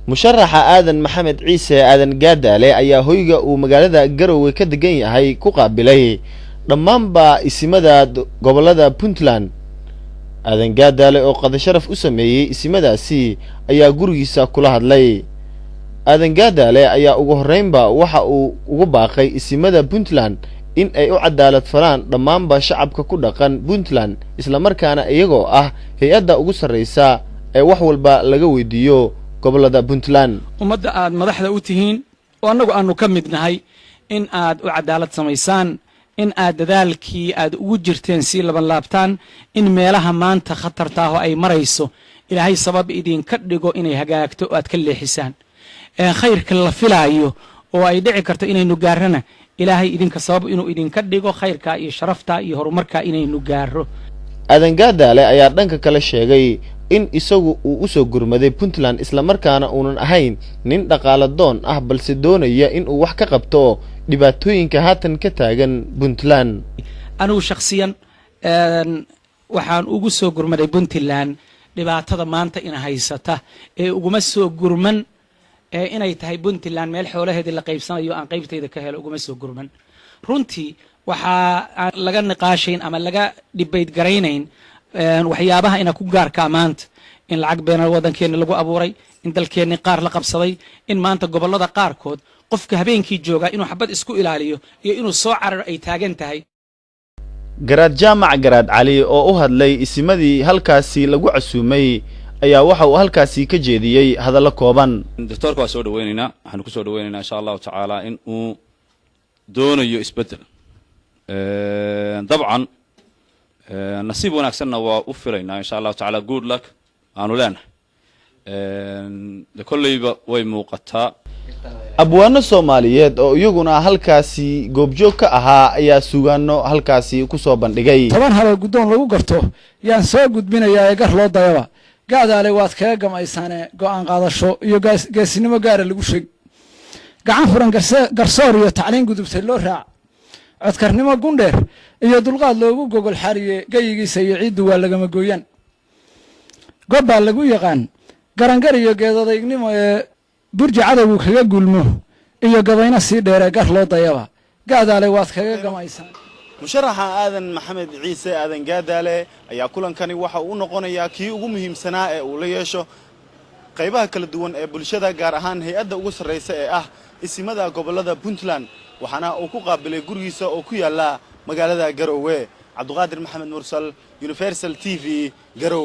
musharaxa aadan maxamed ciise aadan gaadaale ayaa hoyga uu magaalada Garowe ka degan yahay ku qaabilay dhammaanba isimada gobolada Puntland. aadan gaadaale oo qada sharaf u sameeyay isimadaasi ayaa gurigiisa kula hadlay. aadan gaadaale ayaa ugu horeynba waxa uu ugu baaqay isimada Puntland in ay u cadaalad falaan dhammaanba shacabka ku dhaqan Puntland isla markaana iyagoo ah hay'adda ugu sareysa ee wax walba laga weydiiyo gobolada Puntland. ummadda aad madaxda u tihiin oo anagu aanu ka mid nahay in aad u cadaalad samaysaan, in aad dadaalkii aad ugu jirteen si laban laabtaan, in meelaha maanta khatarta ah oo ay marayso ilaahay sabab idinka dhigo inay hagaagto oo aad ka leexisaan. khayrka la filaayo oo ay dhici karto inaynu gaarana ilaahay idinka sabab inuu idinka dhigo khayrka iyo sharafta iyo horumarka inaynu gaaro. aadan gaadaale ayaa dhanka kale sheegay in isagu uu u soo gurmaday Puntland isla markaana uunan ahayn nin dhaqaale doon ah balse doonaya in uu wax ka qabto dhibaatooyinka haatan ka taagan Puntland. anigu shakhsiyan waxaan ugu soo gurmaday Puntland dhibaatada maanta in haysata ee uguma soo gurman inay tahay Puntland meel xoolaheedii la qaybsanayo aan qaybtayda ka helo uguma soo gurman. runtii waxa laga niqaashayn ama laga debate garaynayn waxyaabaha ina ku gaarka maanta in lacag been wadankeena lagu abuuray, in dalkeena qaar la qabsaday, in maanta gobolada qaarkood qofka habeenkii jooga inuu xabad isku ilaaliyo iyo inuu soo cararo ay taagan tahay. garaad jaamac garaad cali oo u hadlay isimadii halkaasi lagu casuumay ayaa waxa uu halkaasi ka jeediyay hadallo kooban. doctorka waa soo dhaweynaynaa, waxaan ku soo dhaweynaynaa insha Allah tacaala in uu doonayo isbedel dabcan nasiib wanaagsanna waa u filaynaa insha Allah tacaala. good luck aanu leenahay kollayba way muuqataa. abwaano Soomaaliyeed oo iyaguna halkaasi goobjoog ka ahaa ayaa suugaano halkaasi ku soo bandhigay. toban hal gudoon lagu garto yaan soo gudbinayaa ee gar loo dayaba gaadaale waad kaga gamaysaane go'aan qaadasho iyo geesinimo gaar lagu sheeg gacan furan garsoor iyo tacliin gudubtay loo raac codkarnimo gundheer iyo dulqaad loogu gogol xariye gayigiisa iyo ciidu waa lagama gooyaan gobbaa lagu yaqaan garangar iyo geedadaygnimo ee burji cadowgu kaga gulmo iyo gabayna sii dheere gar loo dayaba gaadaale waad kaga gamaysaan. musharaxa aadan maxamed ciise aadan gaadaale ayaa kulankani waxa uu noqonayaa kii ugu muhiimsanaa ee uu la yeesho qaybaha kala duwan ee bulshada gaar ahaan hay'adda ugu sareysa ee ah isimada gobolada Puntland waxaana uu ku qaabilay gurigiisa oo ku yaala magaalada Garowe. cabduqaadir maxamed mursal, Universal TV, Garowe.